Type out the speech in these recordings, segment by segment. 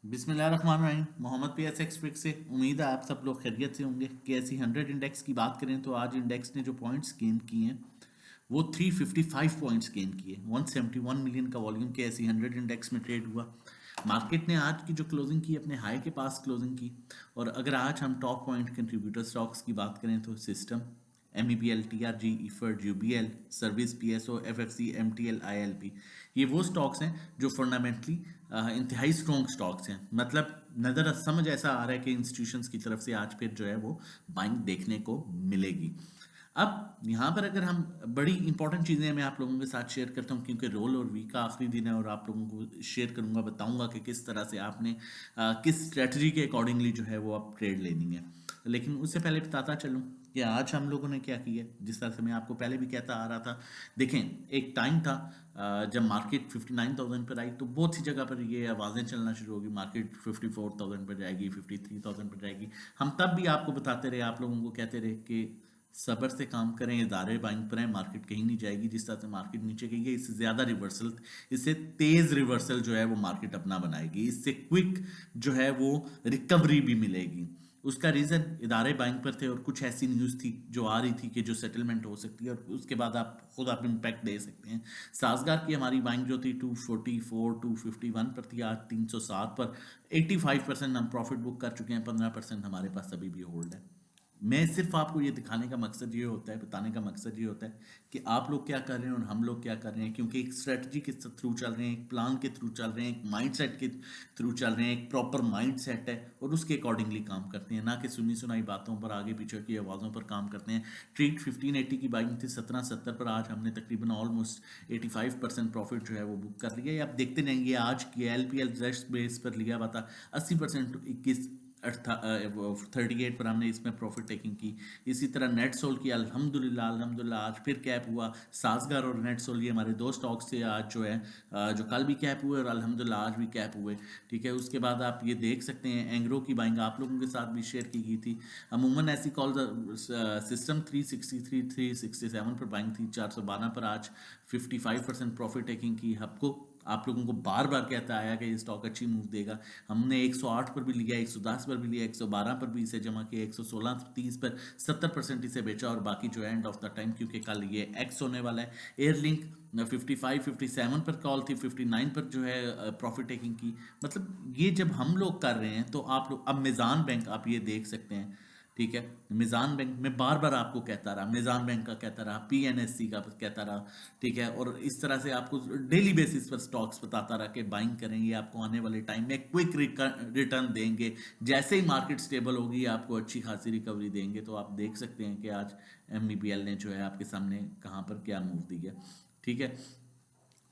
बिस्मिल्लाहिर्रहमानिर्रहीम। Mohammad PS expect से उम्मीद है आप सब लोग खैरियत से होंगे। KSE 100 इंडेक्स की बात करें तो आज इंडेक्स ने जो पॉइंट्स गेन किए हैं वो 355 पॉइंट्स गेन किए। 171 मिलियन का वॉल्यूम KSE 100 इंडेक्स में ट्रेड हुआ। मार्केट ने आज की जो क्लोजिंग की अपने हाई के पास क्लोजिंग की। और अगर आज हम टॉप पॉइंट कंट्रीब्यूटर स्टॉक्स की बात करें तो system, MEBL, TRG, effort, UBL, service, PSO, FFC, MTL, ILP, ये वो स्टॉक्स हैं जो फंडामेंटली इंतहाई स्ट्रॉन्ग स्टॉक्स हैं। मतलब नज़र समझ ऐसा आ रहा है कि इंस्टीट्यूशंस की तरफ से आज फिर जो है वो बाइंग देखने को मिलेगी। अब यहाँ पर अगर हम बड़ी इंपॉर्टेंट चीज़ें मैं आप लोगों के साथ शेयर करता हूँ, क्योंकि रोल और वीक का आखिरी दिन है और आप लोगों को शेयर करूँगा, बताऊँगा कि किस तरह से आपने किस स्ट्रेटजी के अकॉर्डिंगली जो है वो आप ट्रेड लेनी है। लेकिन उससे पहले बताता चलूँ कि आज हम लोगों ने क्या किया। जिस तरह से मैं आपको पहले भी कहता आ रहा था, देखें एक टाइम था जब मार्केट 59,000 पर आई तो बहुत सी जगह पर ये आवाज़ें चलना शुरू होगी, मार्केट 54,000 पर जाएगी, 53,000 पर जाएगी। हम तब भी आपको बताते रहे, आप लोगों को कहते रहे कि सब्र से काम करें, इदारे बाइंग पर हैं, मार्केट कहीं नहीं जाएगी। जिस तरह से मार्केट नीचे गई है इससे ज़्यादा रिवर्सल, इससे तेज़ रिवर्सल जो है वो मार्केट अपना बनाएगी, इससे क्विक जो है वो रिकवरी भी मिलेगी। उसका रीज़न इदारे बाइंग पर थे और कुछ ऐसी न्यूज़ थी जो आ रही थी कि जो सेटलमेंट हो सकती है और उसके बाद आप खुद आप इम्पैक्ट दे सकते हैं। साजगार की हमारी बाइंग जो थी 244 251 पर थी, आज 307 पर। 85% हम प्रॉफिट बुक कर चुके हैं, 15% हमारे पास अभी भी होल्ड है। मैं सिर्फ आपको ये दिखाने का मकसद ये होता है, बताने का मकसद ये होता है कि आप लोग क्या कर रहे हैं और हम लोग क्या कर रहे हैं, क्योंकि एक स्ट्रेटजी के थ्रू चल रहे हैं, एक प्लान के थ्रू चल रहे हैं, एक माइंडसेट के थ्रू चल रहे हैं, एक प्रॉपर माइंडसेट है और उसके अकॉर्डिंगली काम करते हैं, ना कि सुनी सुनाई बातों पर, आगे पीछे की आवाज़ों पर काम करते हैं। ट्रेड 1580 की बाइंग थी 1770 पर, आज हमने तकरीबन ऑलमोस्ट 85% प्रॉफिट जो है वो बुक कर लिया है। आप देखते रहेंगे, आज की LPL जस्ट बेस पर लिया हुआ था 80%, 38 पर हमने इसमें प्रॉफिट टेकिंग की। इसी तरह नेट सोल की अल्हम्दुलिल्लाह अल्हम्दुलिल्लाह आज फिर कैप हुआ। सासगार और नेट सोल ये हमारे दो स्टॉक्स थे आज जो है जो कल भी कैप हुए और अल्हम्दुलिल्लाह आज भी कैप हुए। ठीक है, उसके बाद आप ये देख सकते हैं एंग्रो की बाइंग आप लोगों के साथ भी शेयर की गई थी। अमूमन ऐसी कॉल सिस्टम 363 367 पर बाइंग थी, 412 पर आज 55% प्रॉफिट टेकिंग की। हबको आप लोगों को बार बार कहता आया कि ये स्टॉक अच्छी मूव देगा। हमने 108 पर भी लिया, 110 पर भी लिया, 112 पर भी इसे जमा किया, 116 30 पर 70% इसे बेचा और बाकी जो एंड ऑफ द टाइम, क्योंकि कल ये एक्स होने वाला है। एयरलिंक 55 57 पर कॉल थी, 59 पर जो है प्रॉफिट टेकिंग की। मतलब ये जब हम लोग कर रहे हैं तो आप लोग, अब मिज़ान बैंक आप ये देख सकते हैं। ठीक है, मिज़ान बैंक मैं बार बार आपको कहता रहा, मिज़ान बैंक का कहता रहा, PNSC का कहता रहा। ठीक है, और इस तरह से आपको डेली बेसिस पर स्टॉक्स बताता रहा कि बाइंग करेंगे, आपको आने वाले टाइम में क्विक रिटर्न देंगे। जैसे ही मार्केट स्टेबल होगी आपको अच्छी खासी रिकवरी देंगे। तो आप देख सकते हैं कि आज MEBL ने जो है आपके सामने कहाँ पर क्या मूव दी है। ठीक है,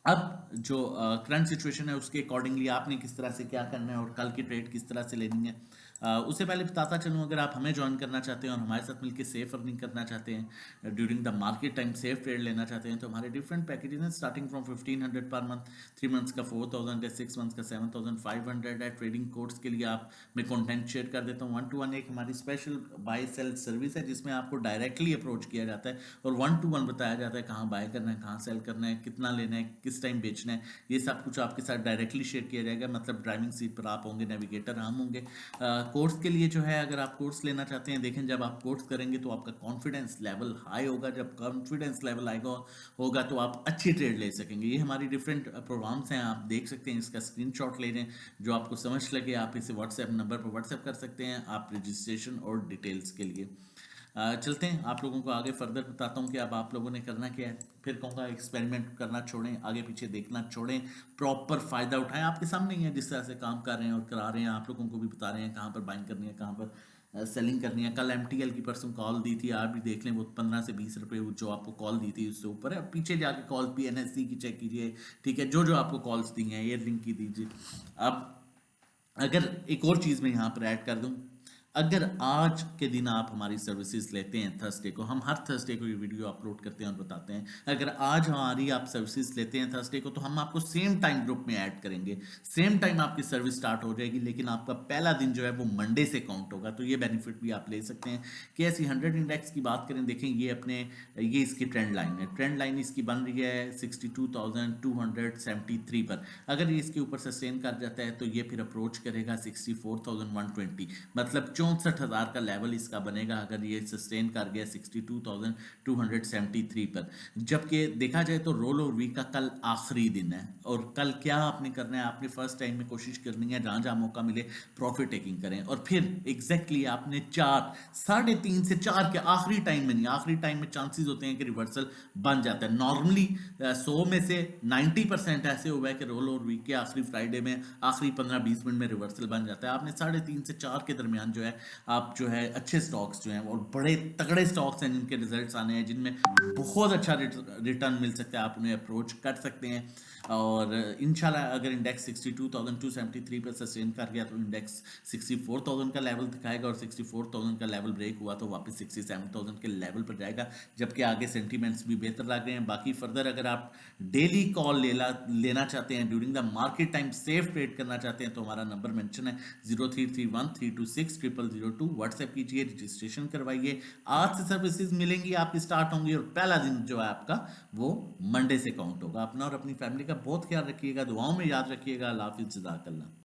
अब जो करंट सिचुएशन है उसके अकॉर्डिंगली आपने किस तरह से क्या करना है और कल की ट्रेड किस तरह से लेनी है, उससे पहले बताता चलूँ, अगर आप हमें ज्वाइन करना चाहते हैं और हमारे साथ मिलकर सेफ अर्निंग करना चाहते हैं, during the market time safe trade लेना चाहते हैं, तो हमारे डिफरेंट पैकेजेस हैं starting from 1500 per month, 3 months का 4000 है, 6 मंथ्स का 7500 है। ट्रेडिंग कोर्स के लिए आप मैं कंटेंट शेयर कर देता हूँ। 1 to 1 एक हमारी स्पेशल बाय सेल सर्विस है जिसमें आपको डायरेक्टली अप्रोच किया जाता है और 1 to 1 बताया जाता है कहाँ बाय करना है, कहाँ सेल करना है, कितना लेना है, किस टाइम बेचना है। ये सब कुछ आपके साथ डायरेक्टली शेयर किया जाएगा। मतलब ड्राइविंग सीट पर आप होंगे, नेविगेटर हम होंगे। कोर्स के लिए जो है, अगर आप कोर्स लेना चाहते हैं, देखें जब आप कोर्स करेंगे तो आपका कॉन्फिडेंस लेवल हाई होगा। जब कॉन्फिडेंस लेवल आएगा होगा तो आप अच्छी ट्रेड ले सकेंगे। ये हमारी डिफरेंट प्रोग्राम्स हैं, आप देख सकते हैं, इसका स्क्रीनशॉट ले लें। जो आपको समझ लगे आप इसे व्हाट्सएप नंबर पर व्हाट्सएप कर सकते हैं आप रजिस्ट्रेशन और डिटेल्स के लिए। चलते हैं, आप लोगों को आगे फर्दर बताता हूँ कि अब आप लोगों ने करना क्या है। फिर कहूँगा एक्सपेरिमेंट करना छोड़ें, आगे पीछे देखना छोड़ें, प्रॉपर फ़ायदा उठाएं। आपके सामने ही है जिस तरह से काम कर रहे हैं और करा रहे हैं, आप लोगों को भी बता रहे हैं कहाँ पर बाइंग करनी है, कहाँ पर सेलिंग करनी है। कल MTL की परसों कॉल दी थी, आप भी देख लें, वो 15 से 20 रुपये जो आपको कॉल दी थी उससे ऊपर है। पीछे जाके कॉल PNSC की चेक कीजिए। ठीक है, जो जो आपको कॉल्स दी हैं एयर लिंक की दीजिए। अब अगर एक और चीज़ मैं यहाँ पर ऐड कर दूँ, अगर आज के दिन आप हमारी सर्विसेज लेते हैं थर्सडे को, हम हर थर्सडे को ये वीडियो अपलोड करते हैं और बताते हैं, अगर आज हमारी आप सर्विसेज लेते हैं थर्सडे को, तो हम आपको सेम टाइम ग्रुप में ऐड करेंगे, सेम टाइम आपकी सर्विस स्टार्ट हो जाएगी, लेकिन आपका पहला दिन जो है वो मंडे से काउंट होगा। तो ये बेनिफिट भी आप ले सकते हैं। कि ऐसी 100 इंडेक्स की बात करें, देखें ये अपने, ये इसकी ट्रेंड लाइन है, ट्रेंड लाइन इसकी बन रही है 62,273 पर। अगर ये इसके ऊपर सस्टेन कर जाता है तो ये फिर अप्रोच करेगा 64,120, मतलब 64,000 का लेवल इसका बनेगा अगर ये सस्टेन कर गया 62,273 पर। जबकि देखा जाए तो रोल और वीक का कल आखिरी दिन है, और कल क्या आपने करना है, आपने फर्स्ट टाइम में कोशिश करनी है जहां जहां मौका मिले प्रॉफिट टेकिंग करें, और फिर एग्जैक्टली आपने 3:30 से 4 के आखिरी टाइम में नहीं, आखिरी टाइम में चांसेस होते हैं कि रिवर्सल बन जाता है। नॉर्मली 100 में से 90% ऐसे हुआ है कि रोल और वीक के आखिरी फ्राइडे में आखिरी 15-20 मिनट में रिवर्सल बन जाता है। आपने 3:30 से 4 के दरमियान जो है, आप जो है अच्छे स्टॉक्स जो हैं और बड़े तगड़े स्टॉक्स हैं जिनके रिजल्ट्स आने हैं, जिनमें बहुत अच्छा रिटर्न मिल सकता है, आप उन्हें अप्रोच कर सकते हैं। और इंशाल्लाह अगर इंडेक्स 62,273 पर सस्टेन कर गया तो इंडेक्स 64,000 का लेवल दिखाएगा, और 64,000 का लेवल ब्रेक हुआ तो वापस 67,000 के लेवल पर जाएगा, जबकि आगे सेंटीमेंट्स भी बेहतर लग रहे हैं। बाकी फर्दर अगर आप डेली कॉल लेना चाहते हैं, during the market time safe trade करना चाहते हैं, तो हमारा नंबर मेंशन है 0331 326 0002। व्हाट्सएप कीजिए, रजिस्ट्रेशन करवाइए, आज से सर्विसेज मिलेंगी, आपकी स्टार्ट होंगी, और पहला दिन जो है आपका वो मंडे से काउंट होगा। अपना और अपनी फैमिली का बहुत ख्याल रखिएगा, दुआओं में याद रखिएगा। अल्लाह हाफिज़, जज़ाकल्लाह।